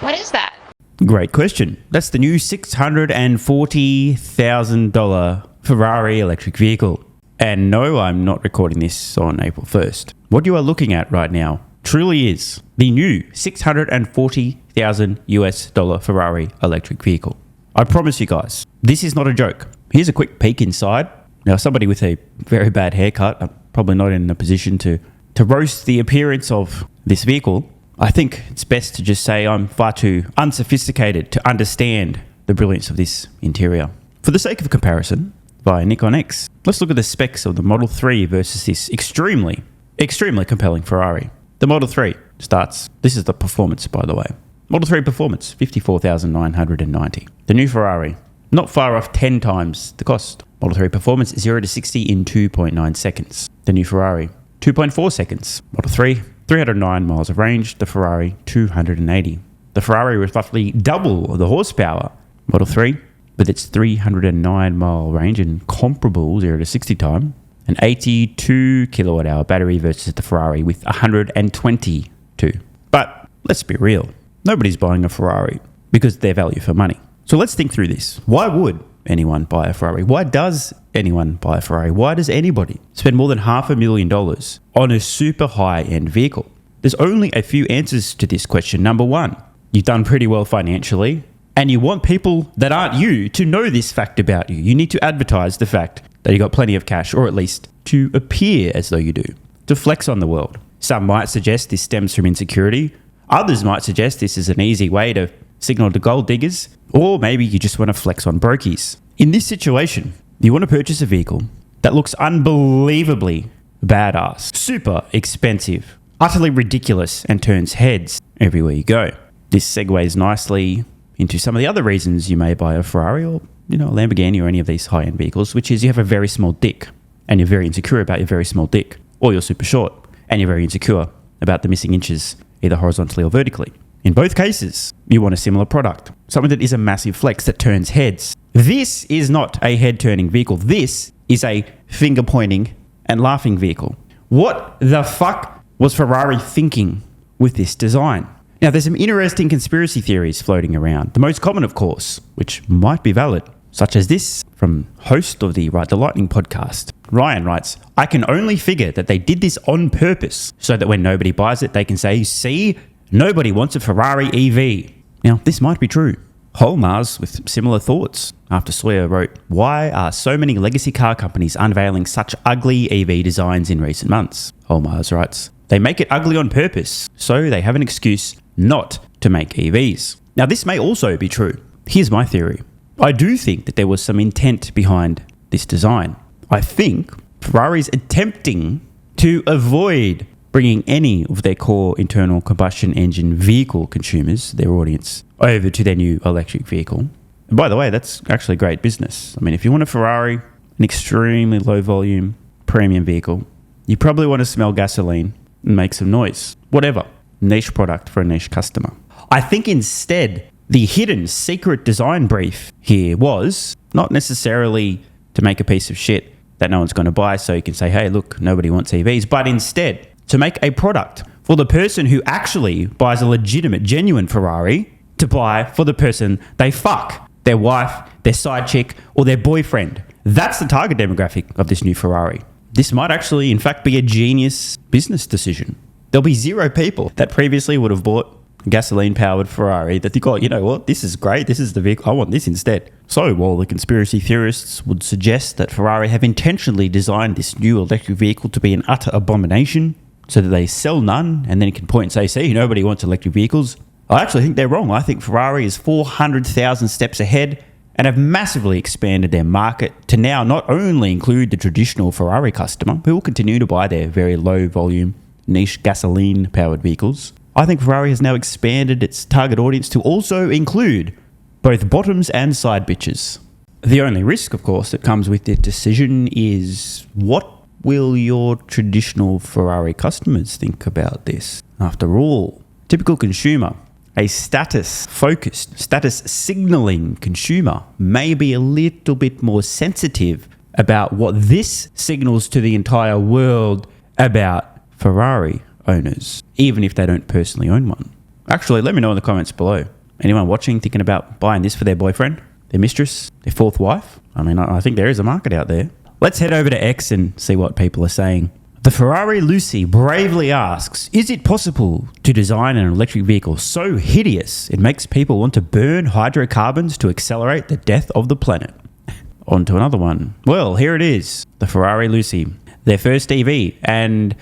What is that? Great question. That's the new $640,000 Ferrari electric vehicle. And no, I'm not recording this on April 1st. What you are looking at right now truly is the new $640,000 US Ferrari electric vehicle. I promise you guys, this is not a joke. Here's a quick peek inside. Now, somebody with a very bad haircut, I'm probably not in a position to roast the appearance of this vehicle. I think it's best to just say I'm far too unsophisticated to understand the brilliance of this interior. For the sake of comparison, by Nikon X, let's look at the specs of the Model 3 versus this extremely compelling Ferrari. The Model 3 starts, this is the performance by the way. Model 3 performance, 54,990. The new Ferrari, not far off 10 times the cost. Model 3 performance, 0 to 60 in 2.9 seconds. The new Ferrari, 2.4 seconds. Model 3, 309 miles of range. The Ferrari, 280. The Ferrari with roughly double the horsepower. Model 3, with its 309 mile range and comparable 0 to 60 time. An 82 kilowatt hour battery versus the Ferrari with 122. But let's be real. Nobody's buying a Ferrari because they're value for money. So let's think through this. Why would anyone buy a Ferrari? Why does anyone buy a Ferrari? Why does anybody spend more than $500,000 on a super high-end vehicle? There's only a few answers to this question. Number one, you've done pretty well financially, and you want people that aren't you to know this fact about you. You need to advertise the fact that you got plenty of cash, or at least to appear as though you do, to flex on the world. Some might suggest this stems from insecurity. Others might suggest this is an easy way to signal to gold diggers, or maybe you just want to flex on brokies. In this situation, you want to purchase a vehicle that looks unbelievably badass, super expensive, utterly ridiculous, and turns heads everywhere you go. This segues nicely into some of the other reasons you may buy a Ferrari or a Lamborghini or any of these high-end vehicles, which is you have a very small dick and you're very insecure about your very small dick, or you're super short and you're very insecure about the missing inches, either horizontally or vertically. In both cases, you want a similar product, something that is a massive flex that turns heads. This is not a head-turning vehicle. This is a finger-pointing and laughing vehicle. What the fuck was Ferrari thinking with this design? Now, there's some interesting conspiracy theories floating around. The most common, of course, which might be valid, such as this from host of the Ride the Lightning podcast. Ryan writes, I can only figure that they did this on purpose so that when nobody buys it, they can say, see, nobody wants a Ferrari EV. Now, this might be true. Holmars with similar thoughts after Sawyer wrote, why are so many legacy car companies unveiling such ugly EV designs in recent months? Holmars writes, they make it ugly on purpose, so they have an excuse not to make EVs. Now, this may also be true. Here's my theory. I do think that there was some intent behind this design. I think Ferrari's attempting to avoid bringing any of their core internal combustion engine vehicle consumers, their audience, over to their new electric vehicle. And by the way, that's actually great business. I mean, if you want a Ferrari, an extremely low volume premium vehicle, you probably want to smell gasoline and make some noise. Whatever. Niche product for a niche customer. I think instead, the hidden secret design brief here was not necessarily to make a piece of shit that no one's going to buy so you can say, hey, look, nobody wants EVs, but instead to make a product for the person who actually buys a legitimate, genuine Ferrari to buy for the person they fuck, their wife, their side chick, or their boyfriend. That's the target demographic of this new Ferrari. This might actually, in fact, be a genius business decision. There'll be zero people that previously would have bought a gasoline-powered Ferrari that think, oh, you know what, this is great, this is the vehicle, I want this instead. So while the conspiracy theorists would suggest that Ferrari have intentionally designed this new electric vehicle to be an utter abomination so that they sell none and then can point and say, see, nobody wants electric vehicles, I actually think they're wrong. I think Ferrari is 400,000 steps ahead and have massively expanded their market to now not only include the traditional Ferrari customer who will continue to buy their very low volume niche gasoline-powered vehicles. I think Ferrari has now expanded its target audience to also include both bottoms and side bitches. The only risk, of course, that comes with this decision is what will your traditional Ferrari customers think about this? After all, typical consumer, a status-focused, status-signaling consumer may be a little bit more sensitive about what this signals to the entire world about Ferrari owners, even if they don't personally own one. Actually, let me know in the comments below. Anyone watching thinking about buying this for their boyfriend, their mistress, their fourth wife? I mean, I think there is a market out there. Let's head over to X and see what people are saying. The Ferrari Lucy bravely asks, is it possible to design an electric vehicle so hideous it makes people want to burn hydrocarbons to accelerate the death of the planet? On to another one. Well, here it is. The Ferrari Lucy. Their first EV. And,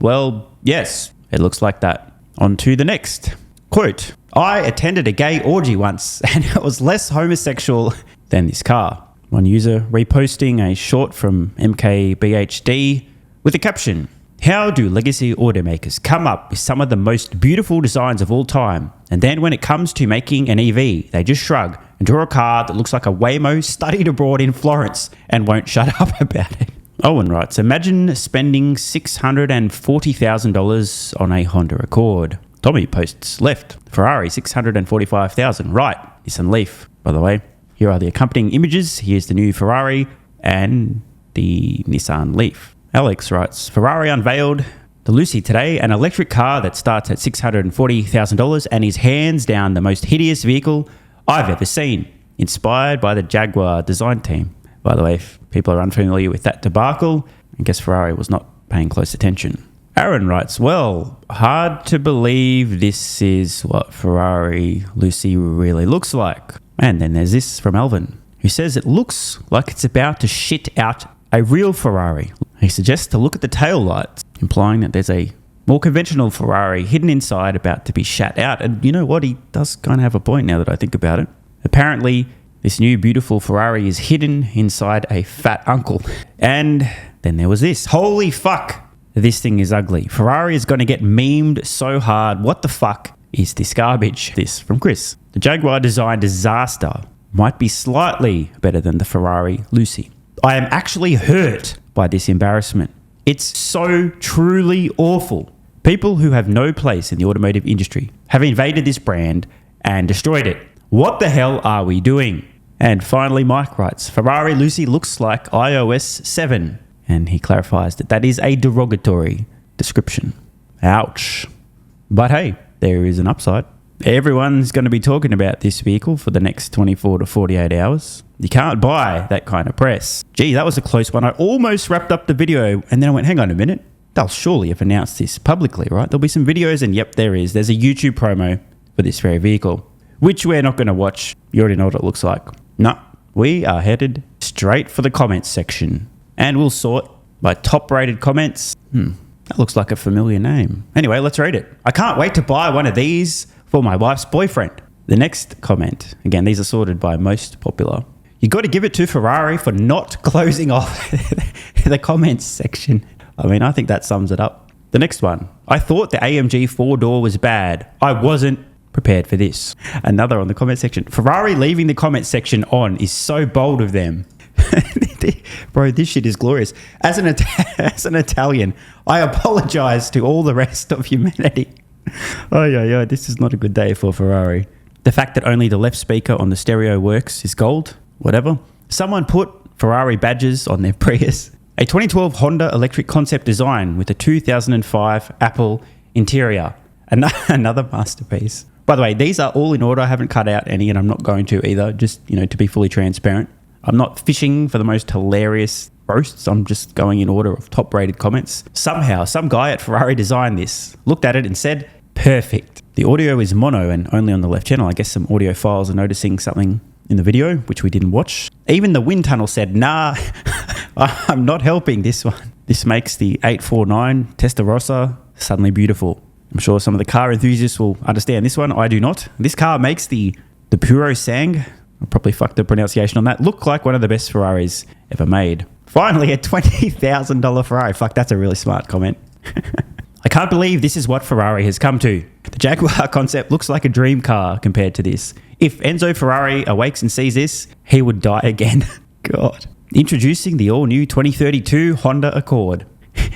well, yes, it looks like that. On to the next. Quote, I attended a gay orgy once and it was less homosexual than this car. One user reposting a short from MKBHD with the caption, how do legacy automakers come up with some of the most beautiful designs of all time, and then when it comes to making an EV, they just shrug and draw a car that looks like a Waymo studied abroad in Florence and won't shut up about it. Owen writes, imagine spending $640,000 on a Honda Accord. Tommy posts left, Ferrari $645,000, right, Nissan Leaf. By the way, here are the accompanying images. Here's the new Ferrari and the Nissan Leaf. Alex writes, Ferrari unveiled the Lucy today, an electric car that starts at $640,000 and is hands down the most hideous vehicle I've ever seen, inspired by the Jaguar design team. By the way, if people are unfamiliar with that debacle, I guess Ferrari was not paying close attention. Aaron writes, well, hard to believe this is what Ferrari Lucy really looks like. And then there's this from Alvin, who says it looks like it's about to shit out a real Ferrari. He suggests to look at the tail lights, implying that there's a more conventional Ferrari hidden inside about to be shat out. And you know what? He does kind of have a point now that I think about it. Apparently, this new beautiful Ferrari is hidden inside a fat uncle. And then there was this. Holy fuck, this thing is ugly. Ferrari is going to get memed so hard. What the fuck is this garbage? This from Chris. The Jaguar design disaster might be slightly better than the Ferrari Lucy. I am actually hurt by this embarrassment. It's so truly awful. People who have no place in the automotive industry have invaded this brand and destroyed it. What the hell are we doing? And finally, Mike writes, Ferrari Lucy looks like iOS 7. And he clarifies that that is a derogatory description. Ouch. But hey, there is an upside. Everyone's going to be talking about this vehicle for the next 24 to 48 hours. You can't buy that kind of press. Gee, that was a close one. I almost wrapped up the video and then I went, hang on a minute. They'll surely have announced this publicly, right? There'll be some videos and yep, there is. There's a YouTube promo for this very vehicle, which we're not going to watch. You already know what it looks like. No, we are headed straight for the comments section and we'll sort by top rated comments. That looks like a familiar name. Anyway, let's read it. I can't wait to buy one of these for my wife's boyfriend. The next comment, again, these are sorted by most popular. You got to give it to Ferrari for not closing off the comments section. I mean, I think that sums it up. The next one, I thought the AMG 4-door was bad. I wasn't prepared for this. Another on the comment section. Ferrari leaving the comment section on is so bold of them. Bro, this shit is glorious. As an Italian, I apologize to all the rest of humanity. Oh, yeah, this is not a good day for Ferrari. The fact that only the left speaker on the stereo works is gold. Whatever. Someone put Ferrari badges on their Prius. A 2012 Honda electric concept design with a 2005 Apple interior. Another masterpiece. By the way, these are all in order. I haven't cut out any and I'm not going to either. Just, to be fully transparent. I'm not fishing for the most hilarious roasts. I'm just going in order of top rated comments. Somehow, some guy at Ferrari designed this, looked at it and said, perfect. The audio is mono and only on the left channel. I guess some audiophiles are noticing something in the video, which we didn't watch. Even the wind tunnel said, nah, I'm not helping this one. This makes the 849 Testarossa suddenly beautiful. I'm sure some of the car enthusiasts will understand this one. I do not. This car makes the Puro Sang, I probably fucked the pronunciation on that, look like one of the best Ferraris ever made. Finally, a $20,000 Ferrari. Fuck, that's a really smart comment. I can't believe this is what Ferrari has come to. The Jaguar concept looks like a dream car compared to this. If Enzo Ferrari awakes and sees this, he would die again. God. Introducing the all-new 2032 Honda Accord.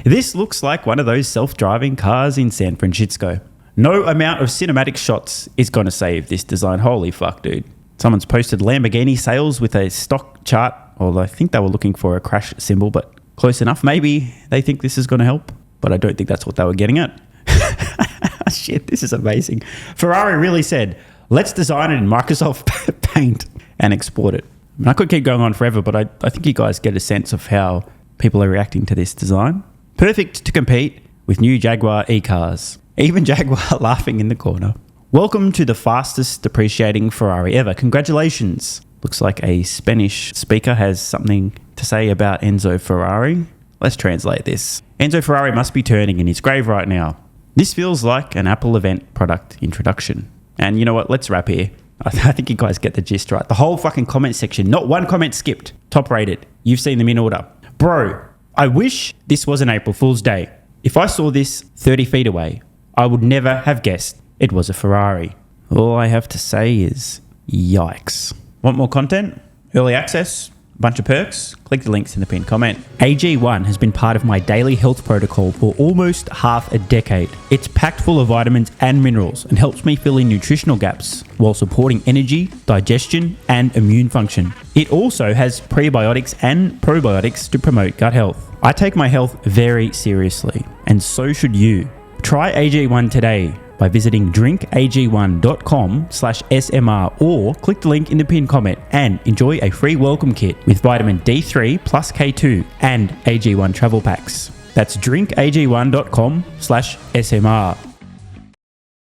This looks like one of those self-driving cars in San Francisco. No amount of cinematic shots is going to save this design. Holy fuck, dude. Someone's posted Lamborghini sales with a stock chart, although I think they were looking for a crash symbol, but close enough. Maybe they think this is going to help, but I don't think that's what they were getting at. Shit, this is amazing. Ferrari really said, let's design it in Microsoft Paint and export it. I could keep going on forever, but I think you guys get a sense of how people are reacting to this design. Perfect to compete with new Jaguar e-cars. Even Jaguar laughing in the corner. Welcome to the fastest depreciating Ferrari ever. Congratulations. Looks like a Spanish speaker has something to say about Enzo Ferrari. Let's translate this. Enzo Ferrari must be turning in his grave right now. This feels like an Apple event product introduction. And you know what? Let's wrap here. I think you guys get the gist right. The whole fucking comment section, not one comment skipped. Top rated. You've seen them in order. Bro, I wish this was an April Fool's Day. If I saw this 30 feet away, I would never have guessed it was a Ferrari. All I have to say is, yikes. Want more content? Early access? Bunch of perks? Click the links in the pinned comment. AG1 has been part of my daily health protocol for almost half a decade. It's packed full of vitamins and minerals and helps me fill in nutritional gaps while supporting energy, digestion, and immune function. It also has prebiotics and probiotics to promote gut health. I take my health very seriously, and so should you. Try AG1 today by visiting drinkag1.com/SMR or click the link in the pinned comment and enjoy a free welcome kit with vitamin D3 plus K2 and AG1 travel packs. That's drinkag1.com/SMR.